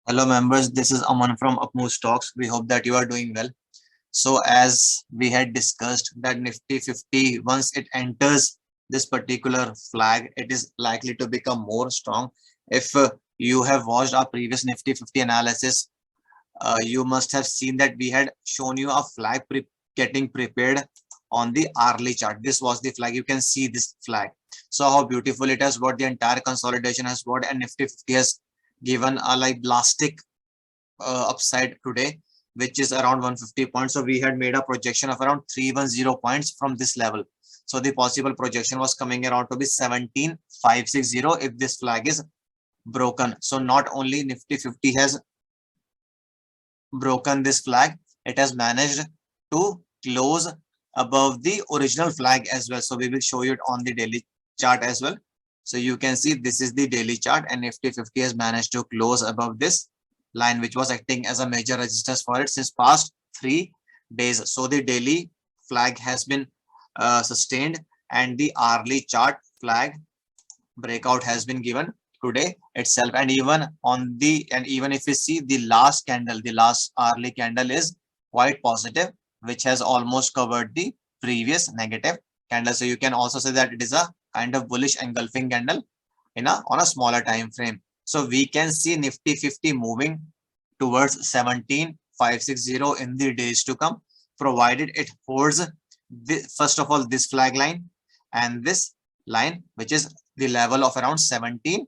Hello members, this is Aman from Upmove Stocks. We hope that you are doing well. So as we had discussed that Nifty 50, once it enters this particular flag, it is likely to become more strong. If you have watched our previous Nifty 50 analysis, you must have seen that we had shown you a flag getting prepared on the hourly chart. This was the flag. You can see this flag. So how beautiful it has what the entire consolidation has what, and Nifty 50 has given a like blastic upside today, which is around 150 points. So we had made a projection of around 310 points from this level. So the possible projection was coming around to be 17,560 if this flag is broken. So not only Nifty 50 has broken this flag, it has managed to close above the original flag as well. So we will show you it on the daily chart as well. So you can see this is the daily chart, and Nifty 50 has managed to close above this line, which was acting as a major resistance for it since past 3 days. So the daily flag has been sustained, and the hourly chart flag breakout has been given today itself. And even if you see the last candle, the last hourly candle is quite positive, which has almost covered the previous negative candle. So you can also say that it is a kind of bullish engulfing candle on a smaller time frame. So we can see Nifty 50 moving towards 17,560 in the days to come, provided it holds first of all this flag line and this line, which is the level of around 17.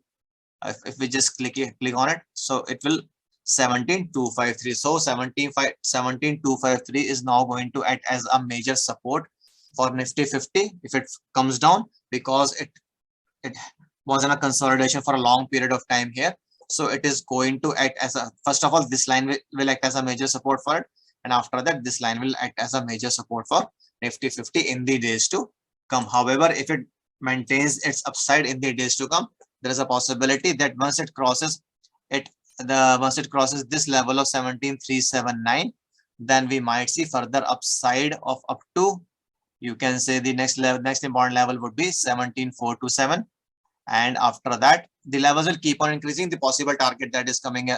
If we just click on it, so it will 17,253. So 17,253 is now going to act as a major support for Nifty 50 if it comes down, because it was in a consolidation for a long period of time here. So it is going to act as a, first of all, this line will act as a major support for it, and after that this line will act as a major support for Nifty 50 in the days to come. However, if it maintains its upside in the days to come, there is a possibility that once it crosses this level of 17,379, then we might see further upside of up to, you can say, the next important level would be 17,427, and after that the levels will keep on increasing. The possible target that is coming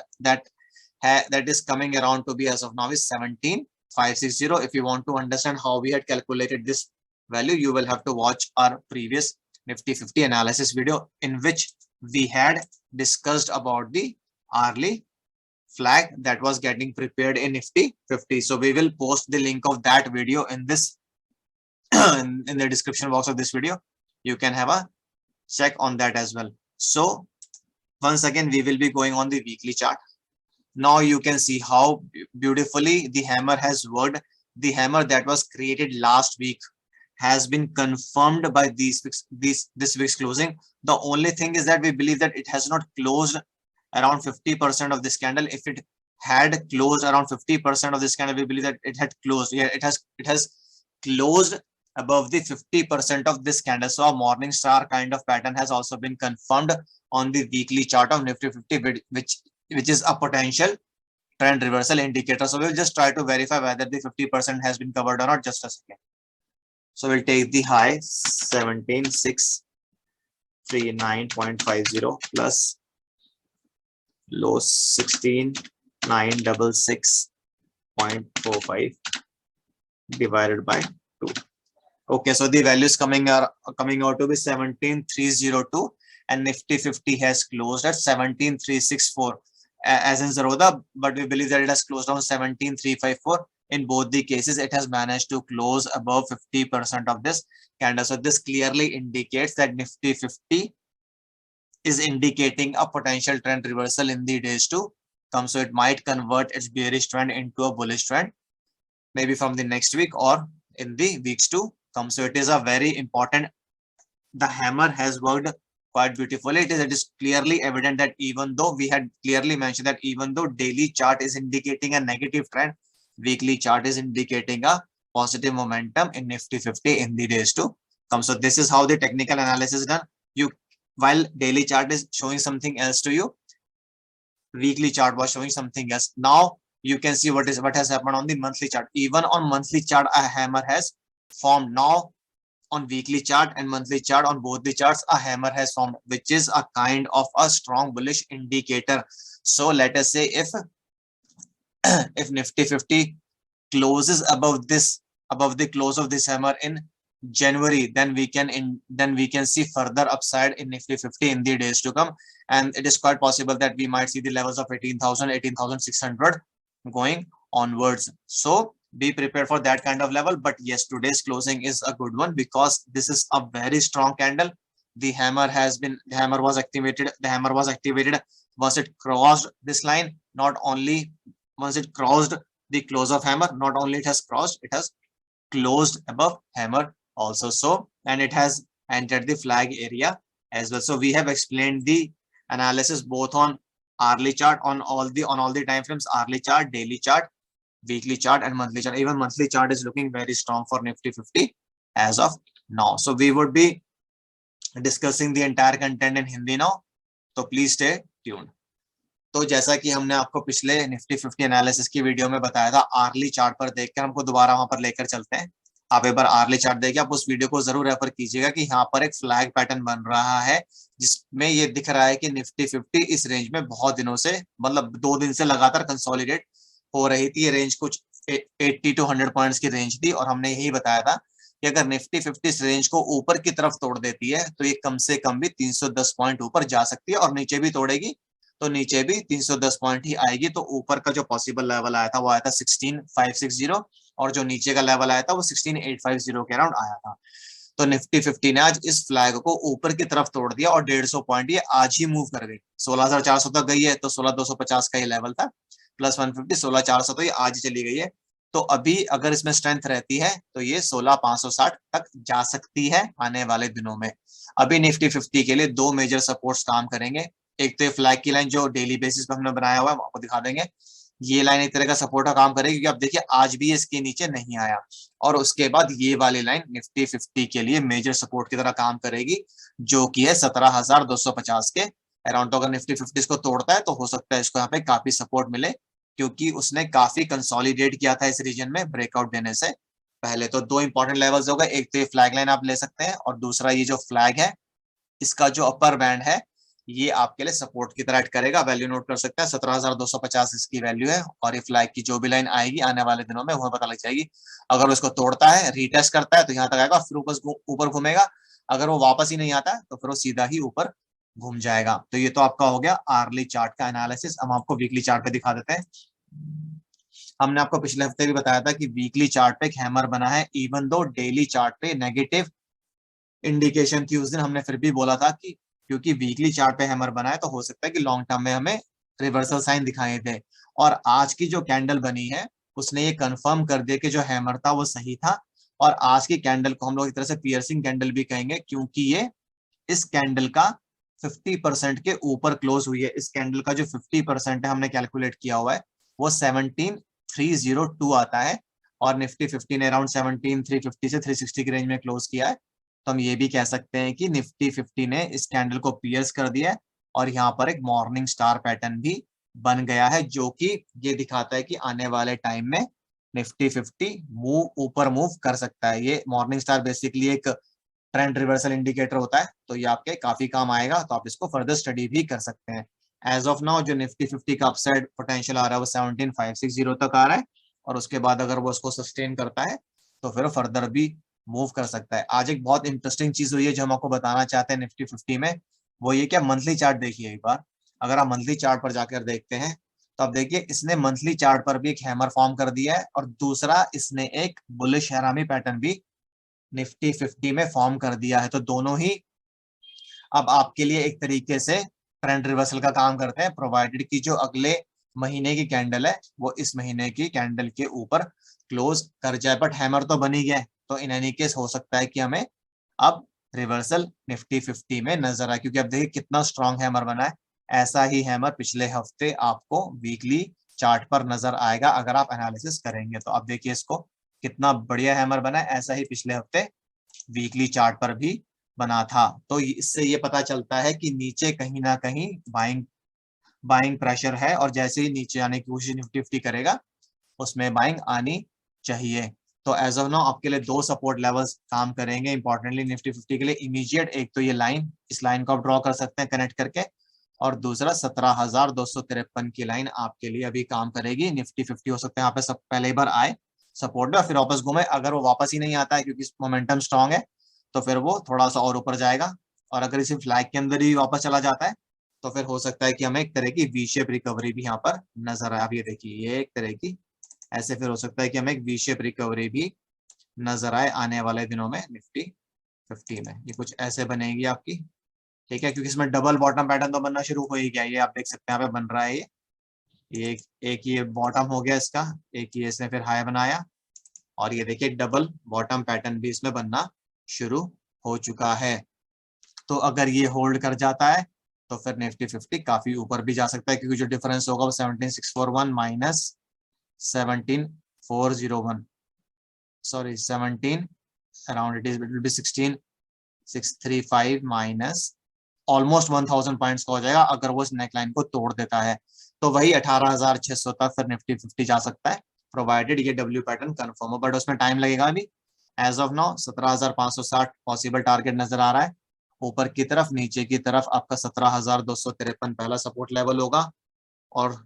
around to be as of now is 17,560. If you want to understand how we had calculated this value, you will have to watch our previous Nifty 50 analysis video, in which we had discussed about the hourly flag that was getting prepared in Nifty 50. So we will post the link of that video in this in the description box of this video. You can have a check on that as well. So once again, we will be going on the weekly chart. Now you can see how beautifully the hammer has worked. The hammer that was created last week has been confirmed by this week's closing. The only thing is that we believe that it has not closed around 50% of this candle. If it had closed around 50% of this candle, we believe that it had closed. Yeah, it has closed above the 50% of this candle. So a morning star kind of pattern has also been confirmed on the weekly chart of Nifty 50, which is a potential trend reversal indicator. So we'll just try to verify whether the 50% has been covered or not. Just a second. So we'll take the high 17,639.50 plus low 16,966.45 divided by 2. Okay, so the values coming out to be 17,302, and Nifty 50 has closed at 17,364 as in Zerodha, but we believe that it has closed on 17,354. In both the cases, it has managed to close above 50% of this candle. So this clearly indicates that Nifty 50 is indicating a potential trend reversal in the days to come. So it might convert its bearish trend into a bullish trend, maybe from the next week or in the weeks to come. So it is a very important, the hammer has worked quite beautifully. It is clearly evident that even though we had clearly mentioned that even though daily chart is indicating a negative trend, weekly chart is indicating a positive momentum in Nifty 50 in the days to come. So this is how the technical analysis is done. While daily chart is showing something else to you, weekly chart was showing something else. Now you can see what has happened on the monthly chart. Even on monthly chart, a hammer has formed. Now on weekly chart and monthly chart, on both the charts, a hammer has formed, which is a kind of a strong bullish indicator. So let us say if if Nifty 50 closes above this, above the close of this hammer in January, then we can see further upside in Nifty 50 in the days to come, and it is quite possible that we might see the levels of 18,000, 18,600 going onwards. So be prepared for that kind of level. But yes, today's closing is a good one because this is a very strong candle. The hammer was activated once it crossed this line. Not only once it crossed the close of hammer, not only it has crossed, it has closed above hammer also. So, and it has entered the flag area as well. So we have explained the analysis both on hourly chart, on all the time frames, hourly chart, daily chart, weekly chart, and monthly chart. Even monthly chart is looking very strong for Nifty 50 as of now. So we would be discussing the entire content in Hindi now. So please stay tuned. तो जैसा कि हमने आपको पिछले Nifty 50 analysis की video में बताया था, आर्ली चार्ट पर देखकर हमको दोबारा वहां पर लेकर चलते हैं। आप एक बार आर्ली चार्ट देखिए, आप उस वीडियो को जरूर रेफर कीजिएगा कि यहाँ पर एक फ्लैग पैटर्न बन रहा है जिसमें ये दिख रहा है कि निफ्टी 50 इस रेंज में बहुत दिनों से, मतलब 2 दिन से लगातार कंसोलिडेट हो रही थी। ये रेंज कुछ 80 to 100 पॉइंट्स की रेंज थी, और हमने यही बताया था कि अगर निफ्टी 50 इस रेंज को ऊपर की तरफ तोड़ देती है तो ये कम से कम भी 310 पॉइंट ऊपर जा सकती है, और नीचे भी तोड़ेगी तो नीचे भी 310 पॉइंट ही आएगी। तो ऊपर का जो पॉसिबल लेवल आया था वो आया था 16560, और जो नीचे का लेवल आया था वो 16850 के अराउंड आया था। तो निफ्टी 50 ने आज इस फ्लैग को ऊपर की तरफ तोड़ दिया और 150 पॉइंट ये आज ही मूव कर गई। 16400 तक गई है, तो 16250 का ये लेवल था, प्लस 150, 16400, तो ये आज ही चली गई है। तो अभी अगर इसमें स्ट्रेंथ रहती है तो ये 16560 तक जा सकती है आने वाले दिनों में। अभी निफ्टी 50 के लिए 2 मेजर सपोर्ट्स काम करेंगे। एक तो ये फ्लैग की लाइन जो डेली बेसिस पे हमने बनाया हुआ है, आपको दिखा देंगे। ये लाइन एक तरह का सपोर्ट का काम करेगी, क्योंकि आप देखिए आज भी इसके नीचे नहीं आया, और उसके बाद ये वाली लाइन निफ्टी 50 के लिए मेजर सपोर्ट की तरह काम करेगी, जो कि है 17250 के अराउंड। तो अगर निफ्टी 50 इसको तोड़ता है तो हो सकता है इसको यहाँ पे काफी सपोर्ट मिले, क्योंकि उसने काफी कंसोलिडेट किया था इस रीजन में ब्रेकआउट देने से पहले। तो 2 इंपॉर्टेंट लेवल्स हो गए, एक तो ये फ्लैग लाइन आप ले सकते हैं, और दूसरा ये जो फ्लैग है इसका जो अपर बैंड है ये आपके लिए सपोर्ट की तरह ऐड करेगा। वैल्यू नोट कर सकते हैं, 17250 इसकी वैल्यू है, और ये फ्लैग की जो भी लाइन आएगी आने वाले दिनों में वह पता लग जाएगी। अगर उसको तोड़ता है, रीटेस्ट करता है, तो यहाँ तक आएगा, फिर ऊपर घूमेगा। अगर वो वापस ही नहीं आता है तो फिर वो सीधा ही ऊपर घूम जाएगा। तो ये तो आपका हो गया आर्ली चार्ट का एनालिसिस। हम आपको वीकली चार्ट पे दिखा देते हैं। हमने आपको पिछले हफ्ते भी बताया था कि वीकली चार्ट पे एक हैमर बना है, इवन दो डेली चार्ट पे नेगेटिव इंडिकेशन थी उस दिन, हमने फिर भी बोला था कि क्योंकि वीकली चार्ट पे हैमर बना है तो हो सकता है कि लॉन्ग टर्म में हमें रिवर्सल साइन दिखाई दे। और आज की जो कैंडल बनी है उसने ये कंफर्म कर दिया कि जो हैमर था वो सही था। और आज की कैंडल को हम लोग एक तरह से पियर्सिंग कैंडल भी कहेंगे, क्योंकि ये इस कैंडल का 50% के ऊपर क्लोज हुई है। इस कैंडल का जो 50% है हमने कैलकुलेट किया हुआ है वो 17302 आता है, और निफ्टी 50 ने अराउंड 17350 से 360 की रेंज में क्लोज किया है। तो हम ये भी कह सकते हैं कि निफ्टी 50 ने इस कैंडल को पियर्स कर दिया है, और यहाँ पर एक मॉर्निंग स्टार पैटर्न भी बन गया है, जो कि ये दिखाता है कि आने वाले टाइम में निफ्टी 50 ऊपर मूव कर सकता है। ये मॉर्निंग स्टार बेसिकली एक ट्रेंड रिवर्सल इंडिकेटर होता है, तो ये आपके काफी काम आएगा। तो आप इसको फर्दर स्टडी भी कर सकते हैं। एज ऑफ नाउ जो निफ्टी 50 का अपसाइड पोटेंशियल आ रहा है वो 17560 तक आ रहा है, और उसके बाद अगर वो उसको सस्टेन करता है तो फिर फर्दर भी मूव कर सकता है। आज एक बहुत इंटरेस्टिंग चीज हुई है जो हम आपको बताना चाहते हैं निफ्टी 50 में, वो ये क्या, मंथली चार्ट देखिए एक बार। अगर आप मंथली चार्ट पर जाकर देखते हैं तो आप देखिए इसने मंथली चार्ट पर भी एक हैमर फॉर्म कर दिया है, और दूसरा इसने एक बुलिश हैरामी पैटर्न भी निफ्टी 50 में फॉर्म कर दिया है। तो दोनों ही अब आपके लिए एक तरीके से ट्रेंड रिवर्सल का काम करते हैं, प्रोवाइडेड कि जो अगले महीने की कैंडल है वो इस महीने की कैंडल के ऊपर क्लोज कर जाए। बट हैमर तो बन ही गया, तो इन एनी केस हो सकता है कि हमें अब रिवर्सल निफ्टी 50 में नजर आए, क्योंकि अब देखिए कितना स्ट्रॉन्ग हैमर बना है। ऐसा ही हैमर पिछले हफ्ते आपको वीकली चार्ट पर नजर आएगा अगर आप एनालिसिस करेंगे। तो अब देखिए इसको कितना बढ़िया हैमर बना है, ऐसा ही पिछले हफ्ते वीकली चार्ट पर भी बना था। तो इससे ये पता चलता है कि नीचे कहीं ना कहीं बाइंग प्रेशर है, और जैसे ही नीचे आने की कोशिश निफ्टी 50 करेगा उसमें बाइंग आनी चाहिए। तो एज ऑफ नाउ आपके लिए 2 सपोर्ट लेवल्स काम करेंगे इंपॉर्टेंटली निफ्टी 50 के लिए इमीडिएट। एक तो ये लाइन, इस लाइन को आप ड्रॉ कर सकते हैं कनेक्ट करके, और दूसरा 17,253 की लाइन आपके लिए अभी काम करेगी। निफ्टी 50 हो सकता है यहाँ पे सब पहले बार आए सपोर्ट में और फिर वापस घूमे। अगर वो वापस ही नहीं आता है क्योंकि मोमेंटम स्ट्रांग है तो फिर वो थोड़ा सा और ऊपर जाएगा, और अगर इसी फ्लैग के अंदर ही वापस चला जाता है तो फिर हो सकता है कि हमें एक तरह की वी शेप रिकवरी भी यहाँ पर नजर आए। अब ये देखिए ये एक तरह की ऐसे फिर हो सकता है कि हमें एक वी शेप रिकवरी भी नजर आए आने वाले दिनों में निफ्टी 50 में। ये कुछ ऐसे बनेगी आपकी, ठीक है, क्योंकि इसमें डबल बॉटम पैटर्न तो बनना शुरू हो ही गया। ये आप देख सकते हैं यहाँ पे बन रहा है ये एक ये बॉटम हो गया इसका, एक ये इसने फिर हाई बनाया, और ये देखिए डबल बॉटम पैटर्न भी इसमें बनना शुरू हो चुका है। तो अगर ये होल्ड कर जाता है तो फिर निफ्टी 50 काफी ऊपर भी जा सकता है, क्योंकि जो डिफरेंस होगा वो 17,641 minus 17,401, sorry 17 around it is will be 16,635 minus almost 1000 points का हो जाएगा अगर वो इस नेकलाइन को तोड़ देता है। तो वही 18,600 तक फिर निफ्टी 50 जा सकता है, प्रोवाइडेड ये डब्ल्यू पैटर्न कंफर्म हो, बट उसमें टाइम लगेगा अभी। As of now 17,560 possible target नजर आ रहा है ऊपर की तरफ। नीचे की तरफ आपका 17,253 पहला सपोर्ट लेवल होगा और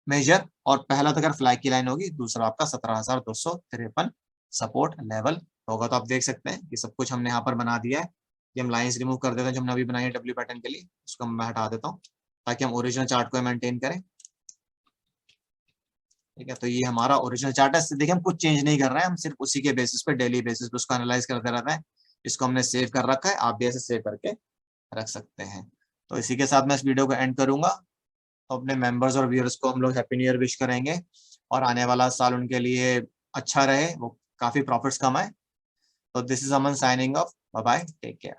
मेजर, और पहला तो अगर फ्लैग की लाइन होगी, दूसरा आपका 17,253 सपोर्ट लेवल होगा। तो आप देख सकते हैं कि सब कुछ हमने यहाँ पर बना दिया है। ये हम लाइंस रिमूव कर देते हैं जो हमने अभी बनाई है डब्ल्यू पैटर्न के लिए, उसको मैं हटा देता हूँ ताकि हम ओरिजिनल चार्ट को मेंटेन करें। ठीक है, तो ये हमारा ओरिजिनल चार्ट है। देखिए हम कुछ चेंज नहीं कर रहे हैं, हम सिर्फ उसी के बेसिस पे डेली बेसिस पे उसको एनालाइज करते रहते हैं। इसको हमने सेव कर रखा है, आप भी ऐसे सेव करके रख सकते हैं। तो इसी के साथ मैं इस वीडियो को एंड करूंगा। तो अपने मेंबर्स और व्यूअर्स को हम लोग हैप्पी न्यू ईयर विश करेंगे और आने वाला साल उनके लिए अच्छा रहे, वो काफी प्रॉफिट्स कमाए। तो this is Aman signing off, bye bye, take care.